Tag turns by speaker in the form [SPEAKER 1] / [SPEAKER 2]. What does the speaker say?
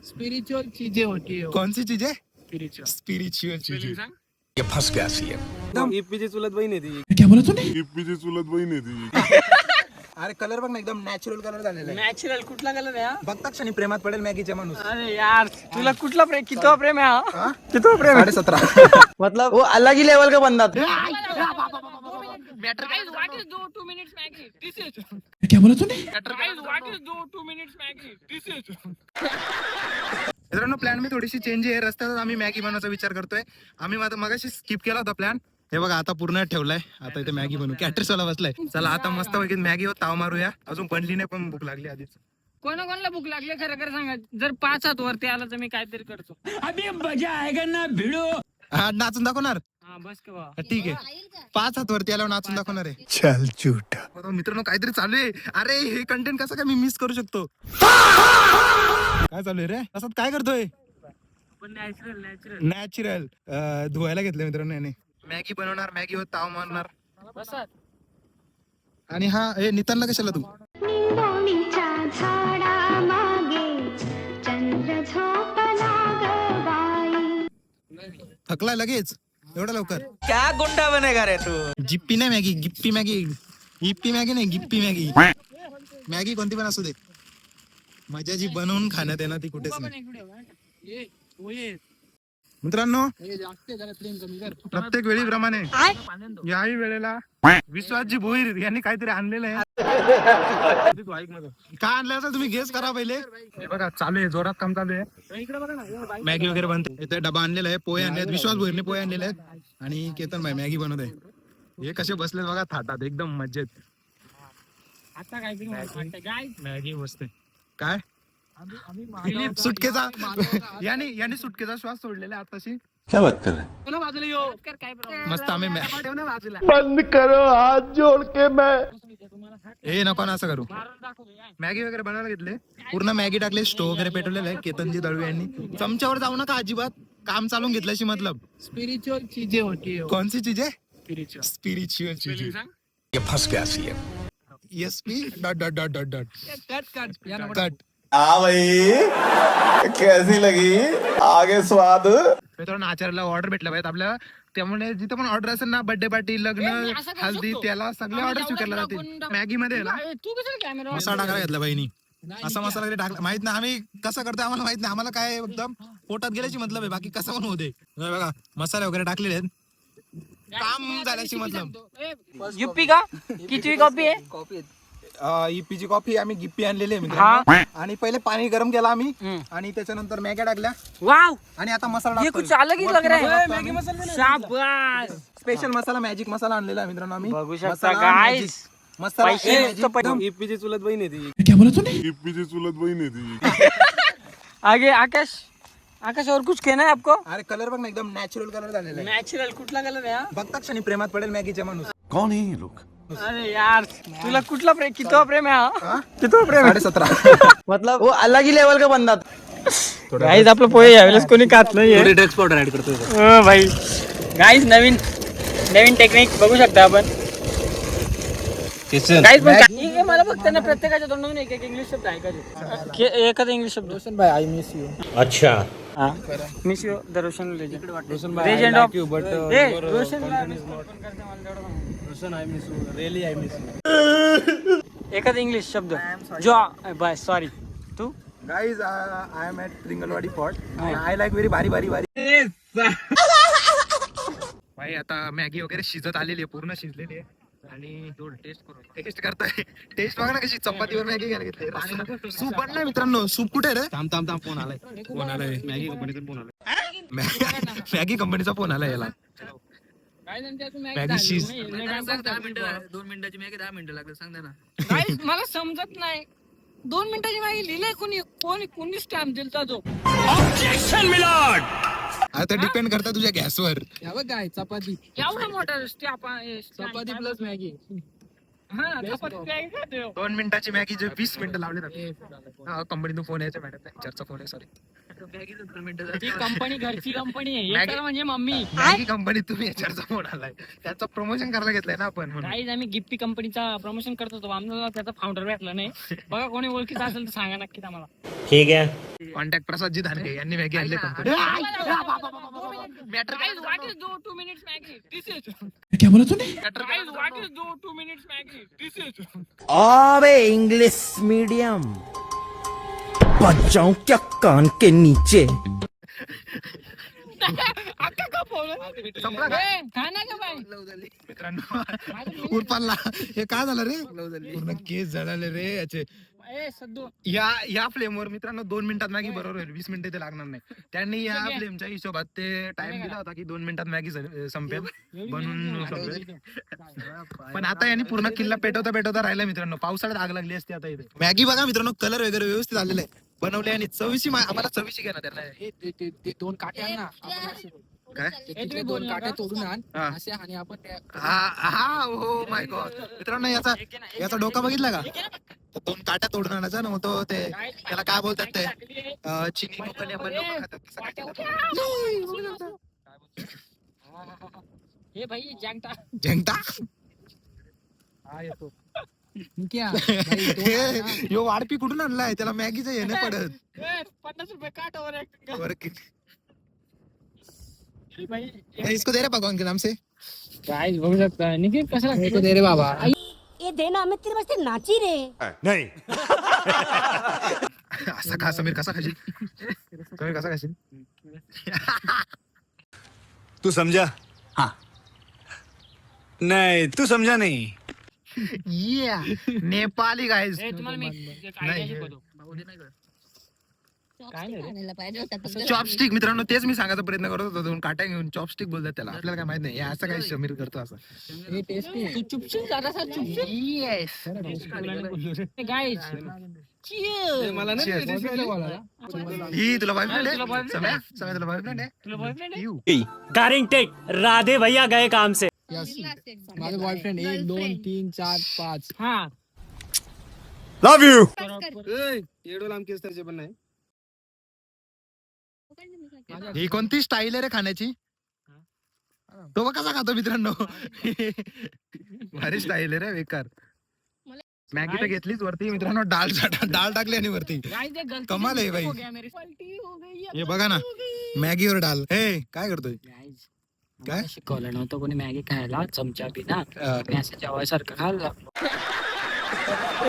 [SPEAKER 1] Spiritual चीजें होती है।
[SPEAKER 2] कौन सी चीजें?
[SPEAKER 1] स्पिरिचुअल
[SPEAKER 2] चीजें। ये फंस गया सी है।
[SPEAKER 3] ईपीची चुलत बहीण आहे ती.
[SPEAKER 2] क्या बोला तूने?
[SPEAKER 4] ईपीची चुलत बहीण आहे ती.
[SPEAKER 2] अरे कलर बघ ना, एकदम नॅचरल कलर झालेला आहे.
[SPEAKER 1] नॅचरल कुठला कलर आहे हा?
[SPEAKER 2] बघता क्षणी प्रेमात पडेल मॅगीचा माणूस.
[SPEAKER 1] अरे यार तुला कुठला प्रेम, कितवा प्रेम आहे हा? कितवा प्रेम आहे?
[SPEAKER 2] 17.5
[SPEAKER 3] मतलब वो अलग ही लेवल का बंदा था.
[SPEAKER 1] Guys, what is do 2 minutes Maggie? This is.
[SPEAKER 2] क्या बोला तूने?
[SPEAKER 1] Guys, what is do 2 minutes Maggie? This is.
[SPEAKER 2] मित्रांनो प्लॅन मी थोडीशी चेंज आहे. रस्त्यात आम्ही मॅगी बनवायचा विचार करतोय. आम्ही मगाशी स्किप केला होता प्लॅन. हे बघा आता पूर्ण ठेवलाय. आता इथे मॅगी बनवू. कॅटरस वाला बसलाय. चला आता मस्त पैकी मॅगी वर ताव मारूया. अजून बनली नाही पण भूक लागली आधीच.
[SPEAKER 1] कोणाला भूक लागली खरं खरं सांगा. जर 5 हात वरती आला तर मी काहीतरी करतो. अभी मजा आएगा ना भिडो.
[SPEAKER 2] हा नाचून दाखवणार.
[SPEAKER 1] हा बस का बा.
[SPEAKER 2] ठीक आहे 5 हात वरती आल्यावर नाचून दाखवणार आहे. चल झूठ. मित्रांनो काहीतरी चालू आहे. अरे हे कंटेंट कसं काय मी मिस करू शकतो. काय चालू आहे रे? असं काय करतोय? नॅचरल धुवायला घेतलं मित्रांनो याने. मॅगी बनवणार, मॅगीवर ताव मारणार. आणि हा हे नितानला कशाला तू?
[SPEAKER 5] निंबोणीच्या झाडामागे चंद्र झोपला ग बाई.
[SPEAKER 2] थकला लगेच एवढा लवकर?
[SPEAKER 3] क्या गुंडा बनेगा रे तू.
[SPEAKER 2] जिप्पी नाही Maggi, Gippy Maggi. Yippee Maggi नाही, गिप्पी मॅगी. मॅगी कोणती पण असू दे, मजा जी बनवून खाण्यात आहे ना ती कुठेच नाही. मित्रांनो प्रत्येक वेळी प्रमाणे याही वेळेला विश्वासजी भोईर यांनी काहीतरी आणलेलं आहे. काय आणलं असं तुम्ही गेस करा पहिले. हे बघा चालू आहे, जोरात काम चालू आहे. मॅगी वगैरे बनते. इथे डबा आणलेला आहे, पोहे आणले आहेत. विश्वास भोईरने पोहे आणलेले आहेत आणि केतन भाई मॅगी बनवत आहे. हे कसे बसले बघा थाटात, एकदम मजेत.
[SPEAKER 1] आता काहीतरी
[SPEAKER 2] मॅगी बसते काय सुटकेचा याने सुटकेचा श्वास सोडलेला आहे आताशी.
[SPEAKER 1] बाजूला येऊ काय
[SPEAKER 2] मस्त आम्ही
[SPEAKER 1] बाजूला
[SPEAKER 4] बंद करो हाथ जोड़ के मैं.
[SPEAKER 2] हे नको ना असं करू. मॅगी वगैरे बनवायला घेतले, पूर्ण मॅगी टाकले, स्टोव वगैरे पेटवलेलं आहे केतनजी दळवी यांनी. चमच्यावर जाऊ नका अजिबात, काम चालून घेतल्याशी मतलब.
[SPEAKER 1] स्पिरिचुअल चीजें होती है.
[SPEAKER 2] कौन सी चीजें?
[SPEAKER 1] स्पिरिचुअल.
[SPEAKER 2] स्पिरिचुअल चीजें. ये फंस गया सी है. SP dot dot dot dot dot cut.
[SPEAKER 4] भाई कैसी लगी आगे स्वाद.
[SPEAKER 2] मित्रांनो आचार्याला ऑर्डर भेटला पाहिजे आपल्याला, त्यामुळे जिथं पण ऑर्डर असेल ना, बर्थडे पार्टी, लग्न, हल्दी, त्याला सगळे ऑर्डर स्वीकारला जातील. मॅगी मध्ये ना
[SPEAKER 1] तू कसं कॅमेरा
[SPEAKER 2] मसाला टाकायला घेतला बहिणी. असा मसाला वगैरे टाकला माहित नाही, आम्ही कसं करतो आम्हाला माहित नाही. आम्हाला काय एकदम पोटात गेल्याची मतलब आहे, बाकी कसं पण होते. बघा मसाले वगैरे टाकलेले आहेत, काम झाल्याची मतलब.
[SPEAKER 1] युपी का कितवी कॉपी आहे?
[SPEAKER 3] कॉफी
[SPEAKER 2] ईपीची कॉफी आम्ही गिप्पी आणलेली आहे मित्रांनो. आणि पहिले पाणी गरम केला आम्ही आणि त्याच्यानंतर मॅग्या टाकल्या
[SPEAKER 1] वाव
[SPEAKER 2] आणि आता मसाला
[SPEAKER 1] ये
[SPEAKER 2] टाकतोय.
[SPEAKER 1] कुछ अलग ही लग रहा है.
[SPEAKER 2] मॅगी मसाला
[SPEAKER 1] शाबाश.
[SPEAKER 2] स्पेशल मसाला, मॅजिक मसाला आणलेला आहे मित्रांनो आम्ही.
[SPEAKER 1] बघू शकता
[SPEAKER 2] मसाला,
[SPEAKER 1] guys.
[SPEAKER 2] magic, मसाला
[SPEAKER 1] पैसे
[SPEAKER 2] magic एकदम.
[SPEAKER 3] ईपीची चुलत बहीण आहे ती.
[SPEAKER 2] क्या बोला तूने?
[SPEAKER 4] ईपीची चुलत बहीण आहे ती.
[SPEAKER 1] आगे आकाश और कुछ कहना है आपको?
[SPEAKER 2] अरे कलर बघ ना, एकदम नॅचरल कलर झालेला आहे.
[SPEAKER 1] नॅचरल कुठला कलर आहे हा?
[SPEAKER 2] बघता क्षणी प्रेमात पडेल मॅगीचा माणूस.
[SPEAKER 4] कौन है ये लोग?
[SPEAKER 1] अरे यार तुला कुठला प्रेम, कितवा प्रेम आहे हा? कितवा प्रेम आहे?
[SPEAKER 2] 17.5
[SPEAKER 3] मतलब वो अलग ही लेवल का बंदा था.
[SPEAKER 1] गाईज आपलं पोहे यावेळेस कोणी खात नाहीये.
[SPEAKER 3] ड्रग्स पावडर ऍड करतोय.
[SPEAKER 1] भाई गाईज नवीन टेक्निक बघू शकता आपण. गाईज पण ठीक आहे, मला फक्त ना प्रत्येकाच्या तोंडून एक इंग्लिश शब्द ऐकायचे. एखादा इंग्लिश शब्द. रोशन भाई आय मिस यू.
[SPEAKER 3] अच्छा.
[SPEAKER 1] हा miss you the Roshan legend.
[SPEAKER 3] Roshan
[SPEAKER 1] Legend of-
[SPEAKER 3] you but
[SPEAKER 1] Roshan
[SPEAKER 3] Roshan I miss you really I miss you.
[SPEAKER 1] एखादा इंग्लिश शब्द जो बाय सॉरी तू.
[SPEAKER 2] Guys I am at Ringalwadi fort. I like very भारी भारी भारी. भाई आता मॅगी वगैरे शिजत आलेली आहे, पूर्ण शिजलेली आहे आणि टेस्ट करताय. टेस्ट बघा ना कशी, चपातीवर मॅगी घ्यायला घेतली. सूप बनलाय मित्रांनो. सूप कुठे रे?
[SPEAKER 3] थांब फोन आलाय मॅगी कंपनीचा फोन आलाय.
[SPEAKER 2] मॅगी कंपनीचा फोन आला याला. मॅगी शिज
[SPEAKER 3] 2 मिनिटाची मॅगी 10 मिनिटं लागतात. सांग ना.
[SPEAKER 1] Guys, मला समजत नाही 2 मिनिटाची मागे लिहिलंय कोणी स्टॅम्प दिलता तो.
[SPEAKER 2] आता डिपेंड करता तुझ्या गॅसवर.
[SPEAKER 1] काय चपाती एवढा मोठा चपाती प्लस मॅगी. हा चपाती मॅगी खाते.
[SPEAKER 2] 2 मिनिटाची मॅगी जे 20 मिनिटं लावले. कंपनीतून फोन यायचा मॅडम, चर्चा फोन आहे. सॉरी
[SPEAKER 1] ती कंपनी घरची कंपनी आहे.
[SPEAKER 2] मॅगी-
[SPEAKER 1] एकतर म्हणजे मम्मी.
[SPEAKER 2] मॅगी कंपनी तुम्ही याच्यावरचा फोन आलाय, त्याचं प्रमोशन करायला घेतलंय ना आपण म्हणून.
[SPEAKER 1] काहीच आम्ही गिप्पी कंपनीचा प्रमोशन करत होतो, आम्हाला त्याचा फाउंडर भेटला नाही. बघा कोणी ओळखीचा असेल तर सांगा नक्कीच आम्हाला.
[SPEAKER 6] ठीक है.
[SPEAKER 2] कॉन्टॅक्ट प्रसादजी धारके यांनी मॅगी आणले company.
[SPEAKER 1] Guys, what is do 2 minutes Maggie? This is.
[SPEAKER 2] क्या बोला तूने?
[SPEAKER 1] Guys, what is do 2 minutes Maggie? This is.
[SPEAKER 6] अबे इंग्लिश मीडियम बच जाऊं क्या कान के नीचे.
[SPEAKER 1] अक्का का बोलत?
[SPEAKER 2] संपला का?
[SPEAKER 1] खाना का बाई?
[SPEAKER 2] मित्रांनो उरपाला हे काय झालं रे पूर्ण केस जळाले रे याचे.
[SPEAKER 1] ए सद्दू.
[SPEAKER 2] या फ्लेमवर मित्रांनो 2 मिनिटात मॅगी बरोबर होईल. 20 मिनिटं ते लागणार नाही. त्यांनी या फ्लेमच्या हिशोबात ते टाइम दिला होता की 2 मिनिटात मॅगी संपेल बनून संपेल. पण आता यांनी पूर्ण किल्ला पेटवता राहिला मित्रांनो. पावसाळ्यात आग लागली असते आता इथे. मॅगी बघा मित्रांनो कलर वगैरे व्यवस्थित आलेला आहे. बनवले आणि चवीशी आम्हाला चवीशी घेणार त्यांना.
[SPEAKER 3] ते 2 काटे आण ना
[SPEAKER 2] काय
[SPEAKER 3] तिथले 2 काटे तोडून आण
[SPEAKER 2] हा.
[SPEAKER 3] असे आणि आपण
[SPEAKER 2] हा हो माय गॉड मित्रांनो याचा डोका बघितला का. 2 काट्या तोडून आणायचा ना मग तो ते त्याला काय बोलतात ते चिनी लोकं आपण लोकं खातात.
[SPEAKER 1] हे भाई जंगटा.
[SPEAKER 2] झेंगटा
[SPEAKER 3] क्या
[SPEAKER 2] यो वाढपी कुठून आणलाय त्याला मॅगीचं हे नाही पडत.
[SPEAKER 1] 50 रुपये काट और एक.
[SPEAKER 2] और
[SPEAKER 1] भाई
[SPEAKER 2] इसको दे रहे भगवान के नाम से.
[SPEAKER 1] गाइस बघू शकता निखिल कसं लागतं
[SPEAKER 3] दे रे बाबा
[SPEAKER 7] ये देना हमें तेरे वास्ते नाची रे.
[SPEAKER 2] असा खा समीर कसा खाशील. समीर कसा खाशील.
[SPEAKER 8] तू समझा. हाँ नहीं तू समझा नहीं.
[SPEAKER 2] नेपाली गाईज.
[SPEAKER 1] ए तुम्हाला मी एक आयडिया शिकवतो.
[SPEAKER 2] चॉपस्टिक मित्रांनो तेच मी सांगायचा प्रयत्न करत होतो. 2 काट्या घेऊन चॉपस्टिक बोलतात त्याला. आपल्याला काय माहित नाही हे असं काय समीर करतो असं.
[SPEAKER 3] हे टेस्टी
[SPEAKER 1] तू चुपशील जरासा चुपशील.
[SPEAKER 2] येस
[SPEAKER 1] गाइस
[SPEAKER 3] मला नाही
[SPEAKER 2] ही तुला बॉयफ्रेंड
[SPEAKER 1] तुला
[SPEAKER 2] आहे.
[SPEAKER 1] boyfriend
[SPEAKER 2] समय तुला बॉयफ्रेंड आहे.
[SPEAKER 1] तुला बॉयफ्रेंड आहे?
[SPEAKER 2] You.
[SPEAKER 6] कारिंगटेक राधे भैया गए काम से.
[SPEAKER 3] माझा बॉयफ्रेंड 1 2 3 4 5
[SPEAKER 1] हा
[SPEAKER 8] लव यू.
[SPEAKER 3] येडो लांब केस त्याचे पण नाही.
[SPEAKER 2] ही कोणती स्टाईल आहे रे खाण्याची. तो बघ कसा खातो मित्रांनो. भारी स्टाईल आहे रे बेकार. मॅगी तर घेतलीच वरती मित्रांनो. डाळ टाकली आणि वरती
[SPEAKER 1] गाइस ये गलती
[SPEAKER 2] कमाल आहे भाई.
[SPEAKER 1] हो गया मेरे पलटी हो गई है.
[SPEAKER 2] हे बघा ना मॅगीवर डाल. हे काय करतोय
[SPEAKER 1] गाइस
[SPEAKER 2] काय
[SPEAKER 1] शिकवलं नव्हतं कोणी मॅगी खायला चमचा बिना. मी असं जेवायसारखं खाल्लं.